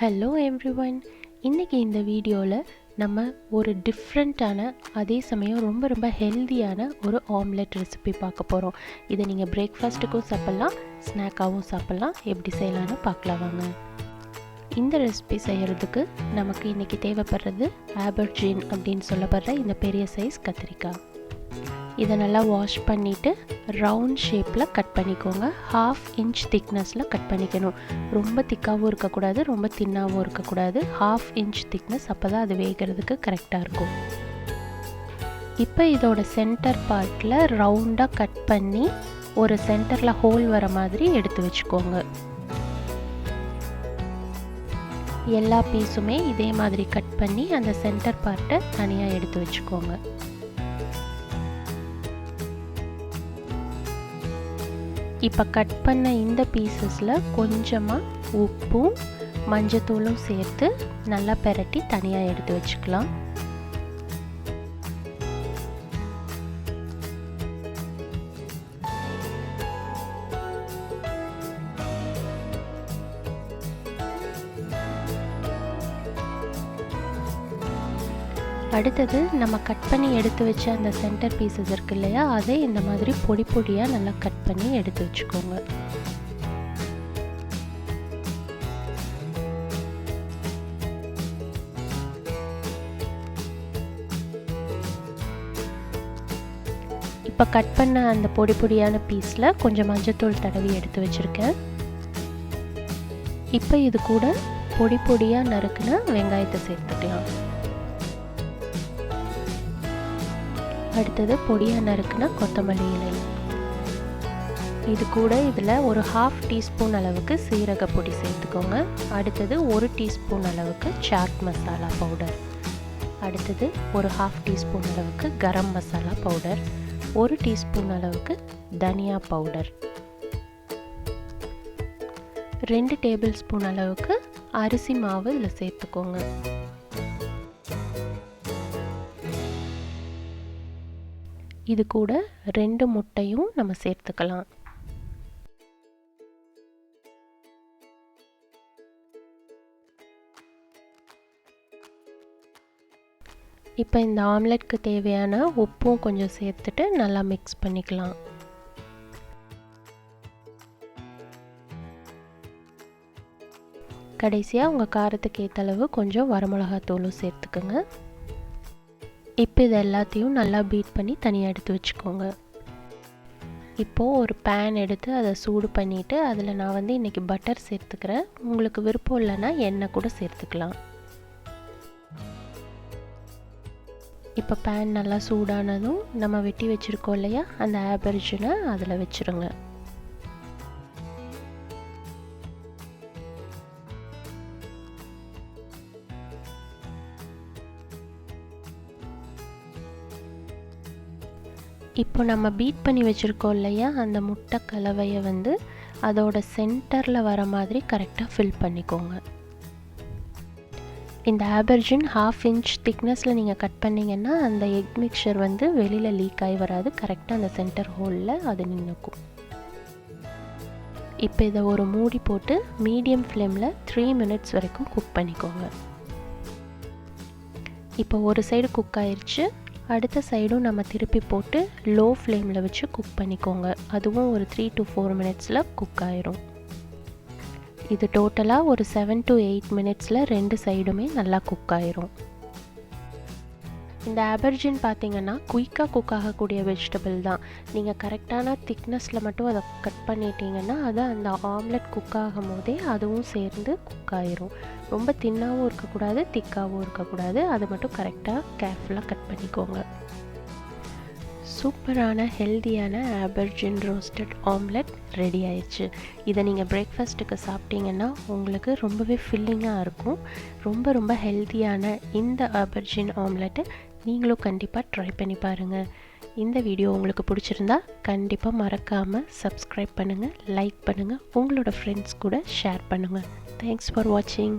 Hello everyone, இன்றைக்கி இந்த வீடியோவில் நம்ம ஒரு டிஃப்ரெண்ட்டான அதே சமயம் ரொம்ப ரொம்ப ஹெல்த்தியான ஒரு ஆம்லெட் ரெசிபி பார்க்க போகிறோம். இதை நீங்கள் பிரேக்ஃபாஸ்ட்டுக்கும் சாப்பிட்லாம், ஸ்நாக்காகவும் சாப்பிட்லாம். எப்படி செய்யலான்னு பார்க்கலாம் வாங்க. இந்த ரெசிபி செய்கிறதுக்கு நமக்கு இன்றைக்கி தேவைப்படுறது ஆபர்ஜின் அப்படின்னு சொல்லப்படுற இந்த பெரிய சைஸ் கத்திரிக்காய். இதை நல்லா வாஷ் பண்ணிவிட்டு ரவுண்ட் ஷேப்பில் கட் பண்ணிக்கோங்க. 1/2 இன்ச் திக்னஸில் கட் பண்ணிக்கணும். ரொம்ப திக்காகவும் இருக்கக்கூடாது, ரொம்ப தின்னாகவும் இருக்கக்கூடாது. 1/2 இன்ச் திக்னஸ், அப்போ தான் அது வேகிறதுக்கு கரெக்டாக இருக்கும். இப்போ இதோட சென்டர் பார்ட்டில் ரவுண்டாக கட் பண்ணி ஒரு சென்டரில் ஹோல் வர மாதிரி எடுத்து வச்சுக்கோங்க. எல்லா பீஸுமே இதே மாதிரி கட் பண்ணி அந்த சென்டர் பார்ட்டை தனியாக எடுத்து வச்சுக்கோங்க. இப்போ கட் பண்ண இந்த பீசஸில் கொஞ்சமாக உப்பும் மஞ்சத்தூளும் சேர்த்து நல்லா பெரட்டி தனியாக எடுத்து வச்சுக்கலாம். அடுத்தது நம்ம கட் பண்ணி எடுத்து வச்ச அந்த சென்டர் பீசஸ் இருக்கு இல்லையா, அதை இந்த மாதிரி பொடி பொடியாக நல்லா கட் பண்ணி எடுத்து வச்சுக்கோங்க. இப்போ கட் பண்ண அந்த பொடி பொடியான பீஸில் கொஞ்சம் மஞ்சத்தூள் தடவி எடுத்து வச்சுருக்கேன். இப்போ இது கூட பொடி பொடியாக நறுக்குன வெங்காயத்தை சேர்த்துக்கலாம். அடுத்தது பொடியாக நறுக்குனா கொத்தமல்லி இலை. இது கூட இதில் ஒரு 1/2 டீஸ்பூன் அளவுக்கு சீரக பொடி சேர்த்துக்கோங்க. அடுத்தது 1 டீஸ்பூன் அளவுக்கு சாட் மசாலா பவுடர். அடுத்தது ஒரு 1/2 டீஸ்பூன் அளவுக்கு கரம் மசாலா பவுடர். 1 டீஸ்பூன் அளவுக்கு தனியா பவுடர். 2 டேபிள் ஸ்பூன் அளவுக்கு அரிசி மாவு இதில் சேர்த்துக்கோங்க. இது கூட 2 முட்டையும் நம்ம சேர்த்துக்கலாம். இப்போ இந்த ஆம்லெட்க்கு தேவையான உப்பும் கொஞ்சம் சேர்த்துட்டு நல்லா மிக்ஸ் பண்ணிக்கலாம். கடைசியாக உங்கள் காரத்துக்கு ஏற்ற அளவு கொஞ்சம் வரமிளகாத்தூளும் சேர்த்துக்குங்க. இப்போ இது எல்லாத்தையும் நல்லா பீட் பண்ணி தனியாக எடுத்து வச்சுக்கோங்க. இப்போது ஒரு பேன் எடுத்து அதை சூடு பண்ணிவிட்டு அதில் நான் இன்றைக்கி பட்டர் சேர்த்துக்கிறேன். உங்களுக்கு விருப்பம் இல்லைன்னா எண்ணெய் கூட சேர்த்துக்கலாம். இப்போ பேன் நல்லா சூடானதும் நம்ம வெட்டி வச்சுருக்கோம் இல்லையா, அந்த ஆபர்ஜினை அதில் வச்சுருங்க. இப்போ நம்ம பீட் பண்ணி வச்சுருக்கோம் இல்லையா, அந்த முட்டை கலவையை அதோட சென்டரில் வர மாதிரி கரெக்டாக ஃபில் பண்ணிக்கோங்க. இந்த ஆபர்ஜின் 1/2 இன்ச் திக்னஸில் நீங்கள் கட் பண்ணிங்கன்னா அந்த எக் மிக்சர் வெளியில் லீக் ஆகி வராது. கரெக்டாக அந்த சென்டர் ஹோலில் அது நின்றுக்கும். இப்போ இதை ஒரு மூடி போட்டு மீடியம் ஃப்ளேமில் 3 மினிட்ஸ் வரைக்கும் குக் பண்ணிக்கோங்க. இப்போ ஒரு சைடு குக் ஆயிடுச்சு. அடுத்த சைடும் நம்ம திருப்பி போட்டு லோ ஃப்ளேமில் வச்சு குக் பண்ணிக்கோங்க. அதுவும் ஒரு 3 to 4 மினிட்ஸில் குக் ஆயிரும். இது டோட்டலாக ஒரு 7 to 8 மினிட்ஸில் 2 சைடுமே நல்லா குக் ஆயிரும். இந்த ஆபர்ஜின் பார்த்திங்கன்னா குயிக்காக குக் ஆகக்கூடிய வெஜிடபிள் தான். நீங்கள் கரெக்டான திக்னஸில் மட்டும் அதை கட் பண்ணிட்டீங்கன்னா அது அந்த ஆம்லெட் குக் ஆகும் போதே அதுவும் சேர்ந்து குக் ஆயிரும். ரொம்ப தின்னாகவும் இருக்கக்கூடாது, திக்காகவும் இருக்கக்கூடாது. அது மட்டும் கரெக்டாக கேர்ஃபுல்லாக கட் பண்ணிக்கோங்க. சூப்பரான ஹெல்த்தியான ஆபர்ஜின் ரோஸ்டட் ஆம்லெட் ரெடி ஆயிடுச்சு. இதை நீங்கள் பிரேக்ஃபாஸ்ட்டுக்கு சாப்பிட்டீங்கன்னா உங்களுக்கு ரொம்பவே ஃபில்லிங்காக இருக்கும். ரொம்ப ரொம்ப ஹெல்த்தியான இந்த ஆபர்ஜின் ஆம்லெட்டை நீங்களும் கண்டிப்பாக ட்ரை பண்ணி பாருங்கள். இந்த வீடியோ உங்களுக்கு பிடிச்சிருந்தா கண்டிப்பாக மறக்காமல் சப்ஸ்கிரைப் பண்ணுங்கள், லைக் பண்ணுங்கள், உங்களோட ஃப்ரெண்ட்ஸ் கூட ஷேர் பண்ணுங்கள். தேங்க்ஸ் ஃபார் வாட்சிங்.